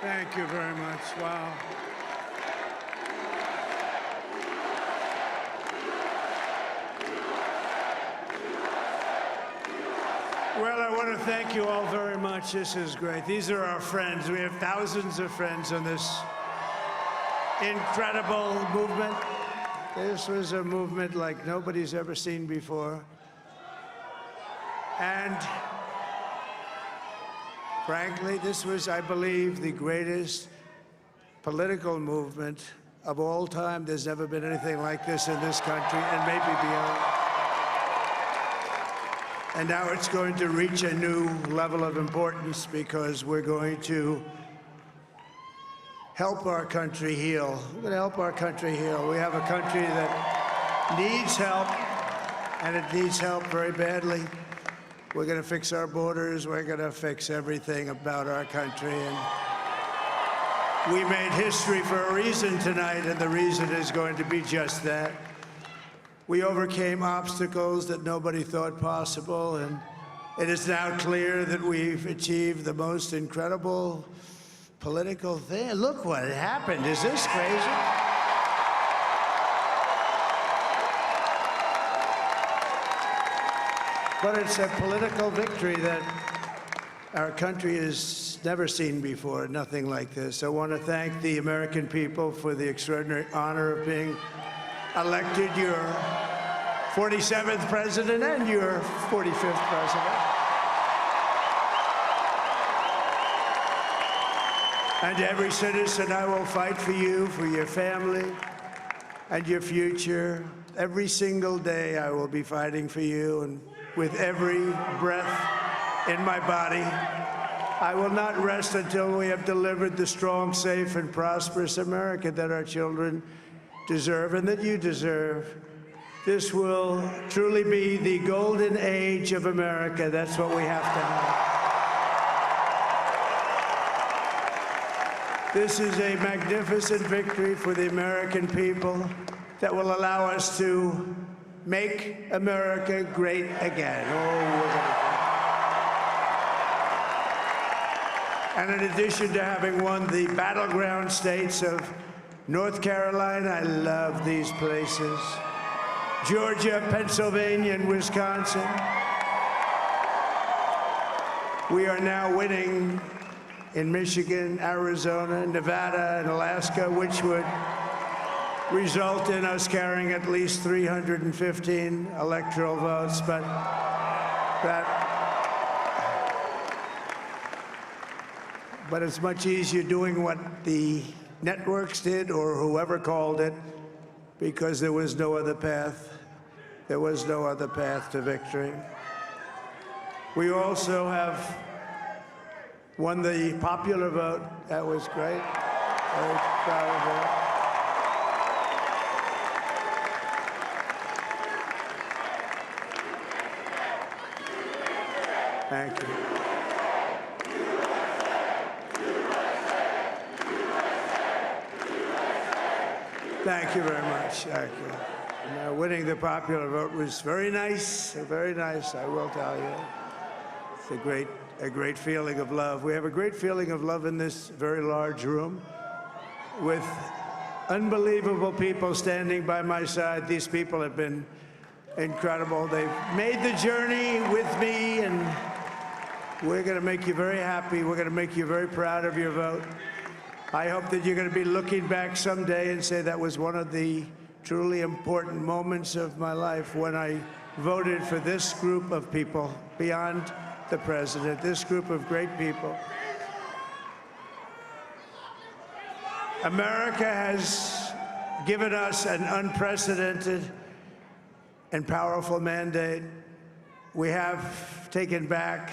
Thank you very much. Wow. Well, I want to thank you all very much. This is great. These are our friends. We have thousands of friends on this incredible movement. This was a movement like nobody's ever seen before. And frankly, this was, I believe, the greatest political movement of all time. There's never been anything like this in this country, and maybe beyond. And now it's going to reach a new level of importance because we're going to help our country heal. We're going to help our country heal. We have a country that needs help, and it needs help very badly. We're going to fix our borders. We're going to fix everything about our country. And we made history for a reason tonight, and the reason is going to be just that. We overcame obstacles that nobody thought possible, and it is now clear that we've achieved the most incredible political thing. Look what happened. Is this crazy? But it's a political victory that our country has never seen before, nothing like this. I want to thank the American people for the extraordinary honor of being elected your 47th president and your 45th president. And to every citizen, I will fight for you, for your family, and your future. Every single day, I will be fighting for you, and with every breath in my body, I will not rest until we have delivered the strong, safe, and prosperous America that our children deserve and that you deserve. This will truly be the golden age of America. That's what we have to have. This is a magnificent victory for the American people that will allow us to make America great again. And in addition to having won the battleground states of North Carolina, I love these places, Georgia, Pennsylvania, and Wisconsin, we are now winning in Michigan, Arizona, Nevada, and Alaska, which would result in us carrying at least 315 electoral votes, but it's much easier doing what the networks did or whoever called it, because there was no other path. There was no other path to victory. We also have won the popular vote. That was great. Very proud of that. Thank you. Thank you very much. Thank you. And, winning the popular vote was very nice, I will tell you. It's a great feeling of love. We have a great feeling of love in this very large room with unbelievable people standing by my side. These people have been incredible. They've made the journey with me, and we're going to make you very happy. We're going to make you very proud of your vote. I hope that you're going to be looking back someday and say that was one of the truly important moments of my life when I voted for this group of people beyond the president, this group of great people. America has given us an unprecedented and powerful mandate. We have taken back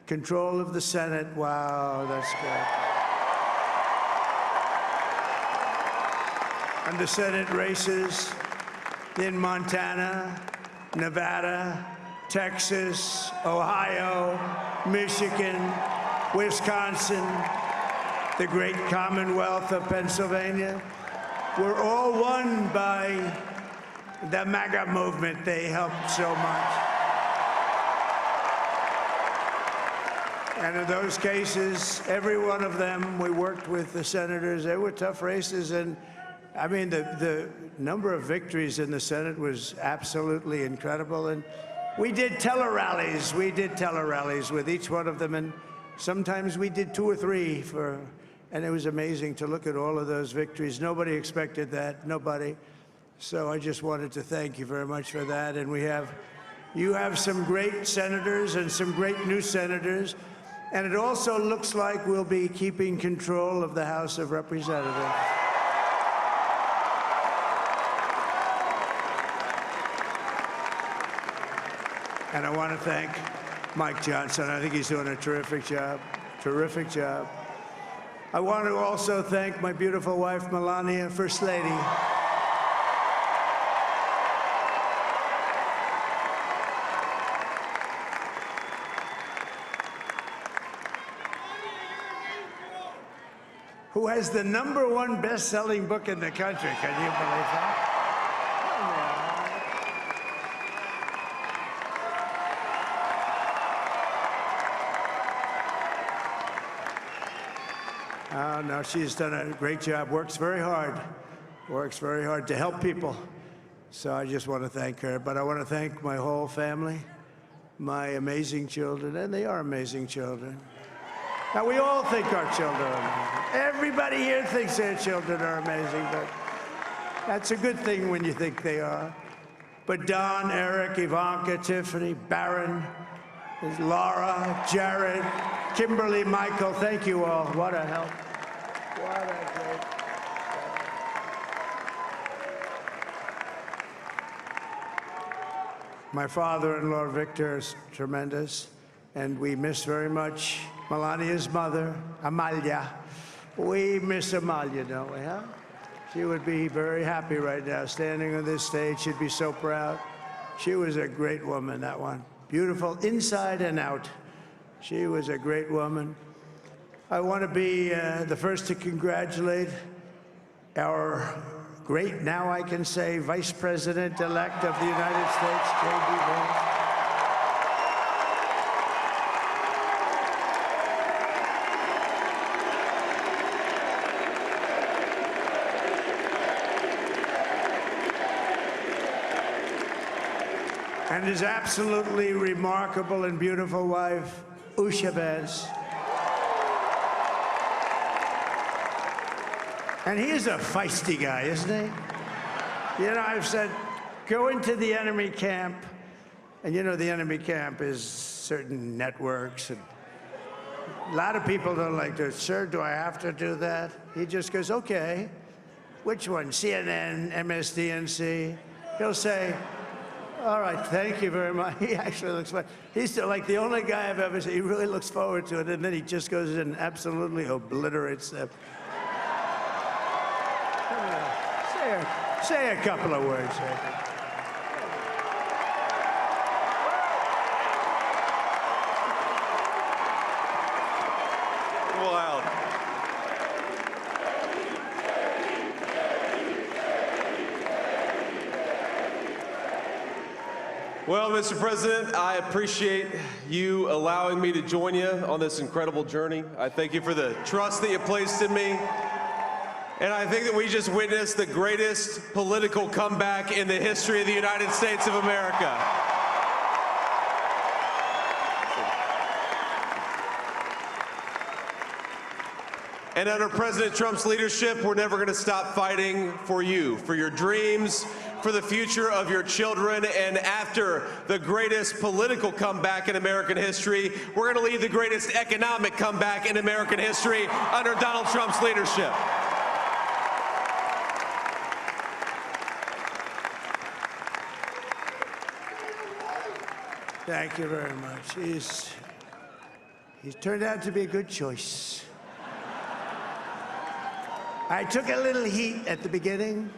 control of the Senate. Wow, that's good. And the Senate races in Montana, Nevada, Texas, Ohio, Michigan, Wisconsin, the great Commonwealth of Pennsylvania, were all won by the MAGA movement. They helped so much. And in those cases, every one of them, we worked with the senators. They were tough races. And I mean, the number of victories in the Senate was absolutely incredible. And we did tele-rallies. We did tele-rallies with each one of them. And sometimes we did 2 or 3 and it was amazing to look at all of those victories. Nobody expected that, nobody. So I just wanted to thank you very much for that. And you have some great senators and some great new senators. And it also looks like we'll be keeping control of the House of Representatives. And I want to thank Mike Johnson. I think he's doing a terrific job, terrific job. I want to also thank my beautiful wife, Melania, First Lady. Who has the #1 best-selling book in the country. Can you believe that? Oh, no, she's done a great job, works very hard to help people. So I just want to thank her. But I want to thank my whole family, my amazing children, and they are amazing children. Now, we all think our children are amazing. Everybody here thinks their children are amazing, but that's a good thing when you think they are. But Don, Eric, Ivanka, Tiffany, Barron, Laura, Jared, Kimberly, Michael, thank you all. What a help. What a great. My father-in-law, Victor, is tremendous, and we miss very much Melania's mother, Amalia. We miss Amalia, don't we, huh? She would be very happy right now, standing on this stage. She'd be so proud. She was a great woman, that one. Beautiful inside and out. She was a great woman. I want to be the first to congratulate our great, now I can say, Vice President-elect of the United States, J.D. Vance. And his absolutely remarkable and beautiful wife, Usha Vance. And he is a feisty guy, isn't he? You know, I've said, go into the enemy camp, and you know the enemy camp is certain networks, and a lot of people don't like to, sir, do I have to do that? He just goes, okay, which one, CNN, MSDNC? He'll say, all right, thank you very much. He actually looks fine. He's still like the only guy I've ever seen. He really looks forward to it, and then he just goes in and absolutely obliterates them. Say a couple of words. Wild. Well, Mr. President, I appreciate you allowing me to join you on this incredible journey. I thank you for the trust that you placed in me. And I think that we just witnessed the greatest political comeback in the history of the United States of America. And under President Trump's leadership, we're never going to stop fighting for you, for your dreams, for the future of your children. And after the greatest political comeback in American history, we're going to lead the greatest economic comeback in American history under Donald Trump's leadership. Thank you very much. He's turned out to be a good choice. I took a little heat at the beginning,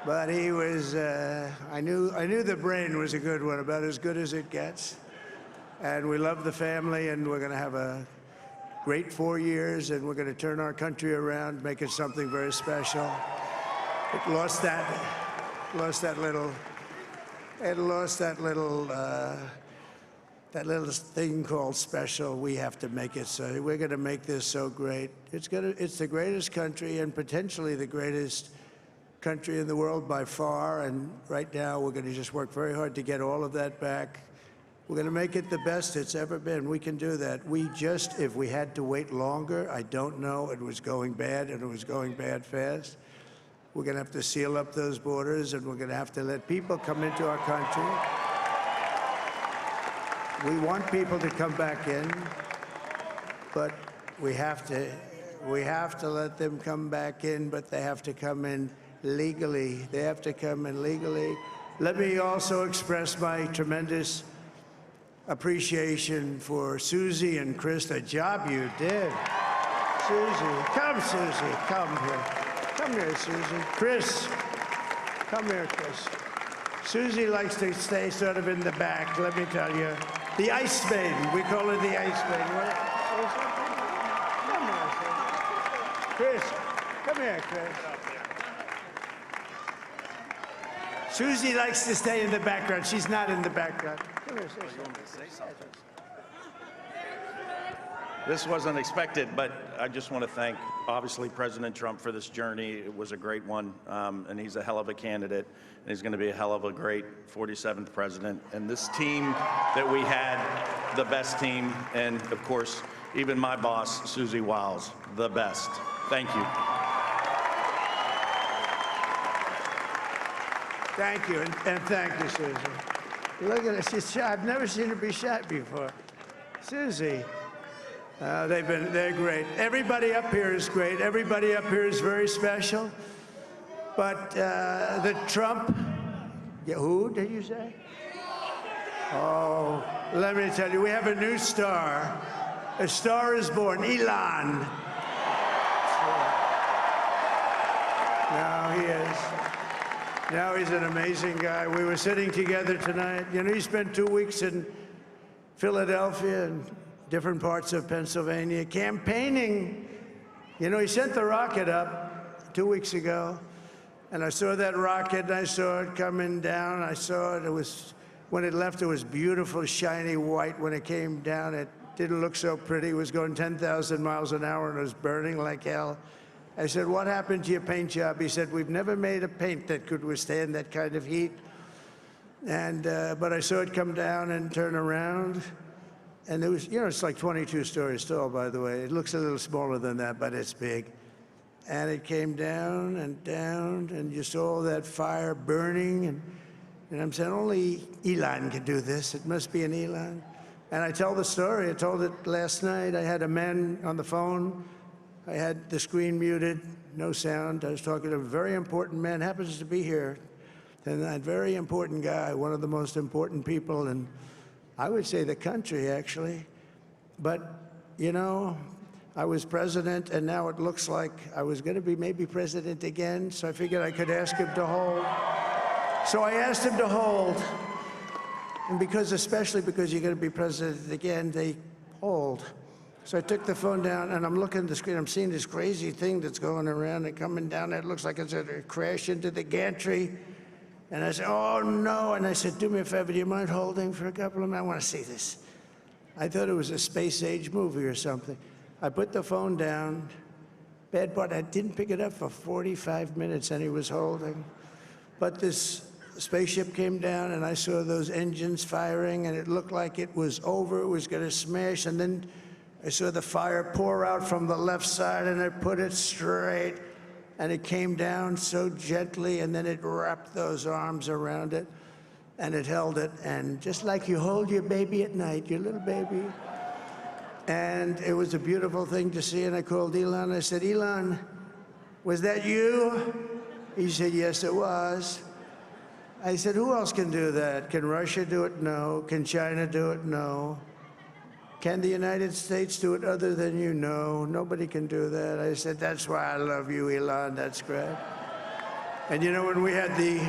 but he was, I knew the brain was a good one, about as good as it gets. And we love the family, and we're going to have a great 4 years, and we're going to turn our country around, make it something very special. It lost that little that little thing called special, we have to make it so. We're going to make this so great. It's the greatest country and potentially the greatest country in the world by far. And right now, we're going to just work very hard to get all of that back. We're going to make it the best it's ever been. We can do that. If we had to wait longer, I don't know. It was going bad, and it was going bad fast. We're going to have to seal up those borders, and we're going to have to let people come into our country. We want people to come back in, but we have to let them come back in, but they have to come in legally. They have to come in legally. Let me also express my tremendous appreciation for Susie and Chris, the job you did. Susie, come here. Come here, Susie. Chris, come here, Chris. Susie likes to stay sort of in the back, let me tell you. The Ice Maiden, we call her the Ice Maiden. Come here, Chris. Come here, Chris. Susie likes to stay in the background. She's not in the background. Come here, say something. This wasn't expected, but I just want to thank, obviously, President Trump for this journey. It was a great one, and he's a hell of a candidate, and he's going to be a hell of a great 47th president. And this team that we had, the best team, and, of course, even my boss, Susie Wiles, the best. Thank you. Thank you, and thank you, Susie. Look at her, she's shy. I've never seen her be shy before. Susie. They're great. Everybody up here is great. Everybody up here is very special. But the Trump, who did you say? Oh, let me tell you, we have a new star. A star is born, Elon. Now he is. Now he's an amazing guy. We were sitting together tonight. You know, he spent 2 weeks in Philadelphia and different parts of Pennsylvania campaigning. You know, he sent the rocket up 2 weeks ago, and I saw that rocket, and I saw it coming down. I saw it. It was, when it left, it was beautiful, shiny white. When it came down, it didn't look so pretty. It was going 10,000 miles an hour, and it was burning like hell. I said, what happened to your paint job? He said, we've never made a paint that could withstand that kind of heat. And, but I saw it come down and turn around. And it was, you know, it's like 22 stories tall, by the way. It looks a little smaller than that, but it's big. And it came down, and you saw that fire burning. And I'm saying, only Elon can do this. It must be an Elon. And I tell the story. I told it last night. I had a man on the phone. I had the screen muted, no sound. I was talking to a very important man, happens to be here. And that very important guy, one of the most important people in, I would say, the country, actually. But, you know, I was president, and now it looks like I was going to be maybe president again, so I figured I could ask him to hold. So I asked him to hold. And especially because you're going to be president again, they hold. So I took the phone down, and I'm looking at the screen. I'm seeing this crazy thing that's going around and coming down. It looks like it's going to crash into the gantry. And I said, oh, no. And I said, do me a favor, do you mind holding for a couple of minutes? I want to see this. I thought it was a space-age movie or something. I put the phone down. Bad part, I didn't pick it up for 45 minutes, and he was holding. But this spaceship came down, and I saw those engines firing, and it looked like it was over. It was going to smash. And then I saw the fire pour out from the left side, and I put it straight. And it came down so gently, and then it wrapped those arms around it, and it held it. And just like you hold your baby at night, your little baby. And it was a beautiful thing to see. And I called Elon. I said, Elon, was that you? He said, yes, it was. I said, who else can do that? Can Russia do it? No. Can China do it? No. Can the United States do it other than you? No, nobody can do that. I said, that's why I love you, Elon. That's great. And you know, when we had the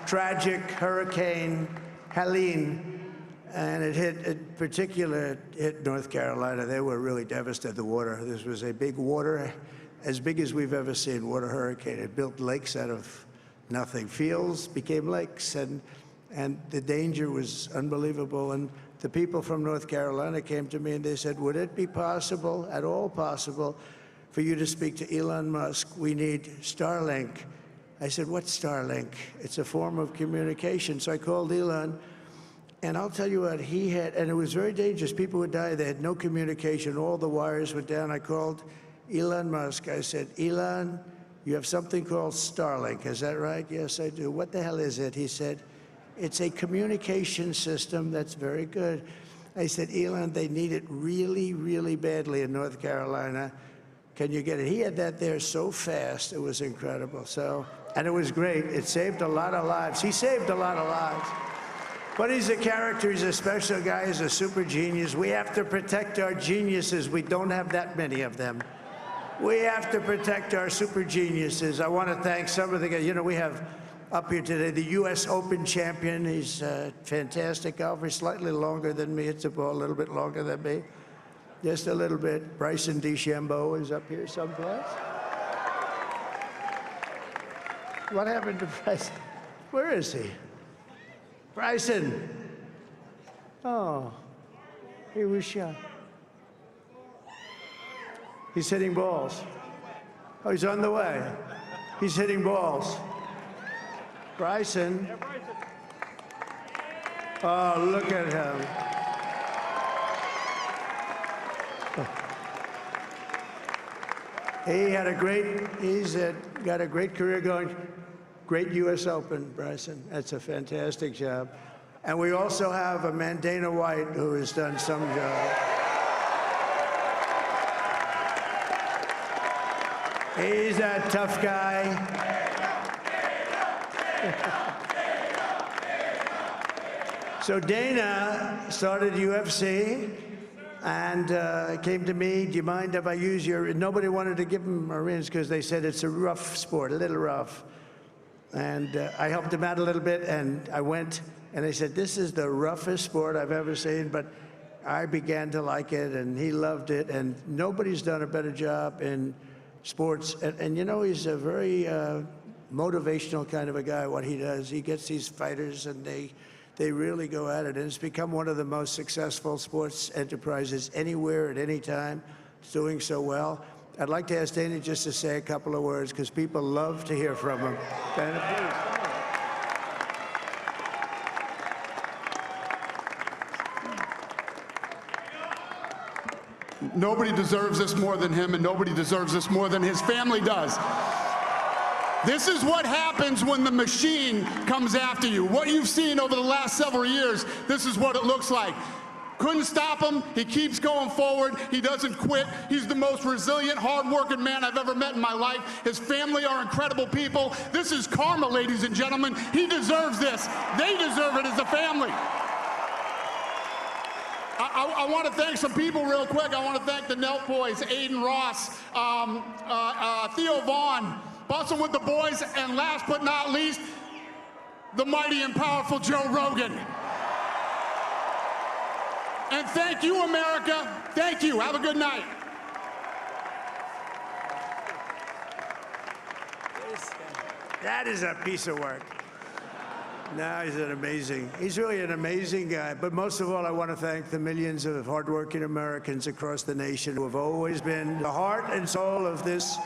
tragic Hurricane Helene, and it hit North Carolina, they were really devastated, the water. This was a big water, as big as we've ever seen, water hurricane. It built lakes out of nothing. Fields became lakes, and the danger was unbelievable. And the people from North Carolina came to me and they said, would it be possible, at all possible, for you to speak to Elon Musk? We need Starlink. I said, what's Starlink? It's a form of communication. So I called Elon, and I'll tell you what, he had, and it was very dangerous. People would die. They had no communication. All the wires went down. I called Elon Musk. I said, Elon, you have something called Starlink. Is that right? Yes, I do. What the hell is it? He said, it's a communication system that's very good. I said, Elon, they need it really, really badly in North Carolina. Can you get it? He had that there so fast. It was incredible. So, and it was great. It saved a lot of lives. He saved a lot of lives. But he's a character. He's a special guy. He's a super genius. We have to protect our geniuses. We don't have that many of them. We have to protect our super geniuses. I want to thank some of the guys. You know, we have up here today the U.S. Open champion. He's a fantastic golfer. He's slightly longer than me. Hits the ball a little bit longer than me. Just a little bit. Bryson DeChambeau is up here someplace. What happened to Bryson? Where is he? Bryson. Oh, he was shot. He's hitting balls. Oh, he's on the way. He's hitting balls. Bryson. Oh, look at him. He's got a great career going. Great U.S. Open, Bryson. That's a fantastic job. And we also have a man, Dana White, who has done some job. He's a tough guy. So Dana started UFC and came to me, do you mind if I use your, nobody wanted to give him Marines because they said it's a rough sport, a little rough. And I helped him out a little bit, and I went, and they said, this is the roughest sport I've ever seen, but I began to like it, and he loved it, and nobody's done a better job in sports. And you know, he's a very motivational kind of a guy, what he does. He gets these fighters, and they really go at it, and it's become one of the most successful sports enterprises anywhere at any time. It's doing so well. I'd like to ask Dana just to say a couple of words, because people love to hear from him. Dana, please. Nobody deserves this more than him, and nobody deserves this more than his family does. This is what happens when the machine comes after you. What you've seen over the last several years, this is what it looks like. Couldn't stop him. He keeps going forward. He doesn't quit. He's the most resilient, hard-working man I've ever met in my life. His family are incredible people. This is karma, ladies and gentlemen. He deserves this. They deserve it as a family. I want to thank some people real quick. I want to thank the Nelk boys, Aiden Ross, Theo Vaughn, Bustin' with the Boys, and last but not least, the mighty and powerful Joe Rogan. And thank you, America. Thank you. Have a good night. That is a piece of work. No, he's really an amazing guy. But most of all, I want to thank the millions of hardworking Americans across the nation who have always been the heart and soul of this.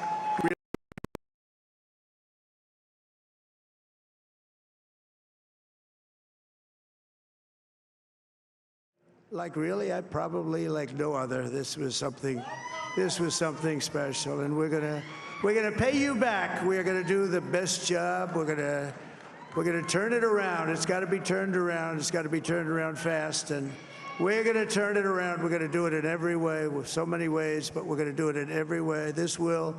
Like really, I probably like no other. This was something special, and we're gonna pay you back. We're gonna do the best job. We're gonna turn it around. It's got to be turned around. It's got to be turned around fast, and we're gonna turn it around. We're gonna do it in every way, with so many ways, but we're gonna do it in every way. This will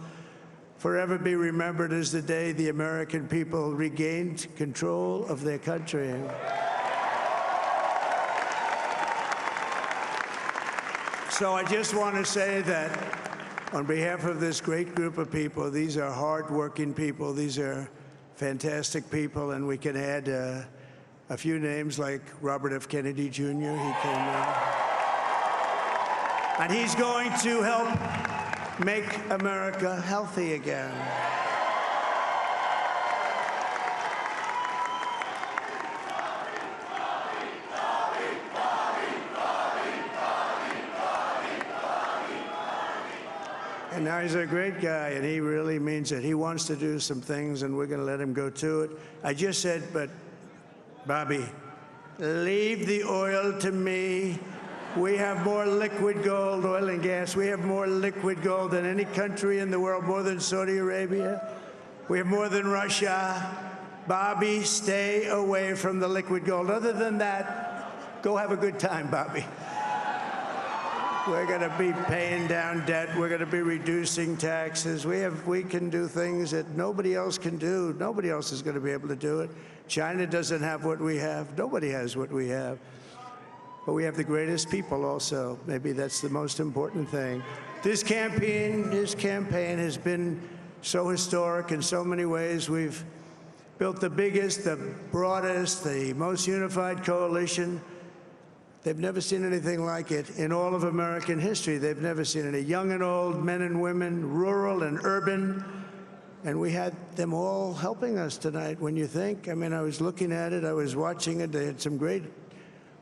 forever be remembered as the day the American people regained control of their country. So I just want to say that on behalf of this great group of people, these are hard-working people. These are fantastic people, and we can add a few names like Robert F. Kennedy Jr. He came in. And he's going to help make America healthy again. Now, he's a great guy, and he really means it. He wants to do some things, and we're going to let him go to it. I just said, but, Bobby, leave the oil to me. We have more liquid gold, oil and gas. We have more liquid gold than any country in the world, more than Saudi Arabia. We have more than Russia. Bobby, stay away from the liquid gold. Other than that, go have a good time, Bobby. We're going to be paying down debt. We're going to be reducing taxes. We can do things that nobody else can do. Nobody else is going to be able to do it. China doesn't have what we have. Nobody has what we have. But we have the greatest people also. Maybe that's the most important thing. This campaign has been so historic in so many ways. We've built the biggest, the broadest, the most unified coalition. They've never seen anything like it in all of American history. They've never seen it. Young and old, men and women, rural and urban. And we had them all helping us tonight. When you think, I mean, I was looking at it, I was watching it. They had some great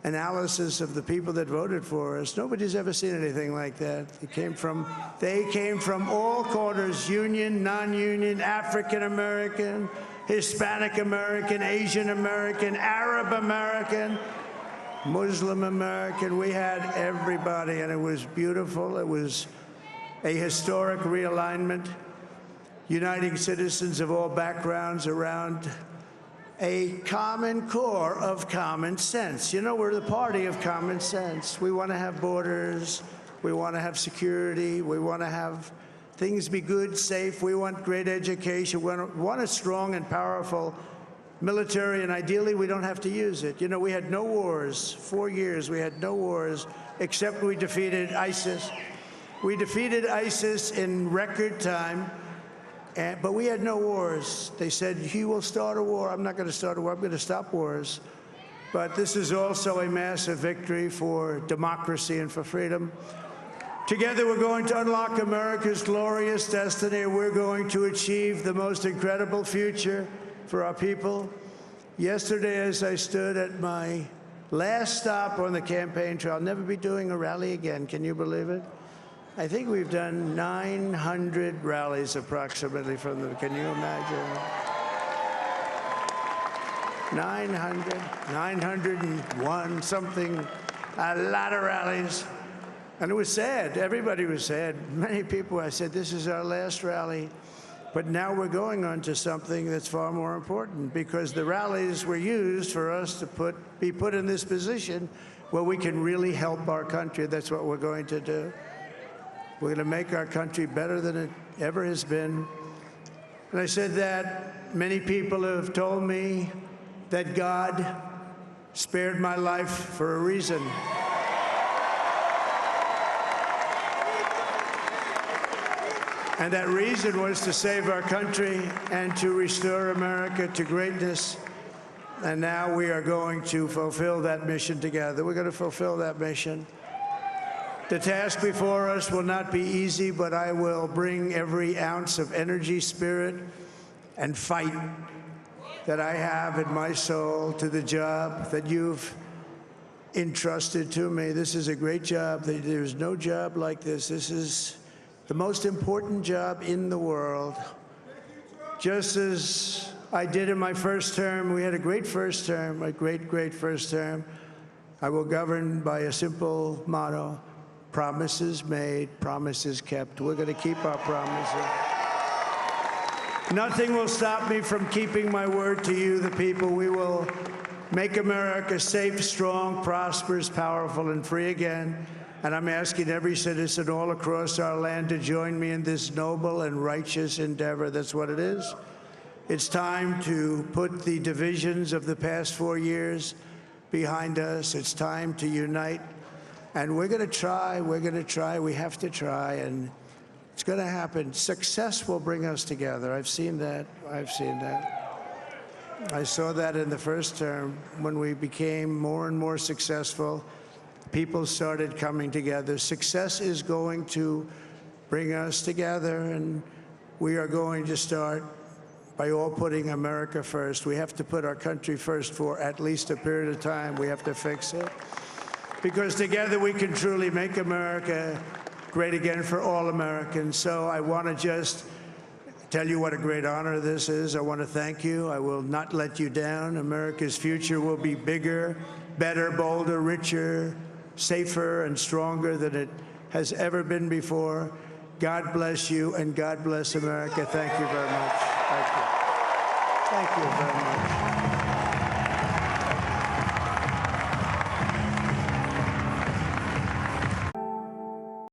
analysis of the people that voted for us. Nobody's ever seen anything like that. They came from all corners, union, non-union, African American, Hispanic American, Asian American, Arab American, Muslim American. We had everybody, and it was beautiful. It was a historic realignment, uniting citizens of all backgrounds around a common core of common sense. You know, we're the party of common sense. We want to have borders. We want to have security. We want to have things be good, safe. We want great education. We want a strong and powerful military, and ideally, we don't have to use it. You know, we had no wars. 4 years, we had no wars, except we defeated ISIS. We defeated ISIS in record time, but we had no wars. They said, he will start a war. I'm not going to start a war. I'm going to stop wars. But this is also a massive victory for democracy and for freedom. Together, we're going to unlock America's glorious destiny. We're going to achieve the most incredible future for our people. Yesterday, as I stood at my last stop on the campaign trail, I'll never be doing a rally again. Can you believe it? I think we've done 900 rallies approximately from them. Can you imagine? 900, 901, something, a lot of rallies. And it was sad. Everybody was sad. Many people, I said, this is our last rally. But now we're going on to something that's far more important, because the rallies were used for us to be put in this position where we can really help our country. That's what we're going to do. We're going to make our country better than it ever has been. And I said that many people have told me that God spared my life for a reason. And that reason was to save our country and to restore America to greatness. And now we are going to fulfill that mission together. We're going to fulfill that mission. The task before us will not be easy, but I will bring every ounce of energy, spirit, and fight that I have in my soul to the job that you've entrusted to me. This is a great job. There's no job like this. This is the most important job in the world. Just as I did in my first term, we had a great first term, a great, great first term. I will govern by a simple motto: promises made, promises kept. We're going to keep our promises. Nothing will stop me from keeping my word to you, the people. We will make America safe, strong, prosperous, powerful, and free again. And I'm asking every citizen all across our land to join me in this noble and righteous endeavor. That's what it is. It's time to put the divisions of the past 4 years behind us. It's time to unite. And we're going to try. We're going to try. We have to try. And it's going to happen. Success will bring us together. I've seen that. I've seen that. I saw that in the first term when we became more and more successful. People started coming together. Success is going to bring us together, and we are going to start by all putting America first. We have to put our country first for at least a period of time. We have to fix it, because together we can truly make America great again for all Americans. So I want to just tell you what a great honor this is. I want to thank you. I will not let you down. America's future will be bigger, better, bolder, richer, safer, and stronger than it has ever been before. God bless you, and God bless America. Thank you very much. Thank you. Thank you very much.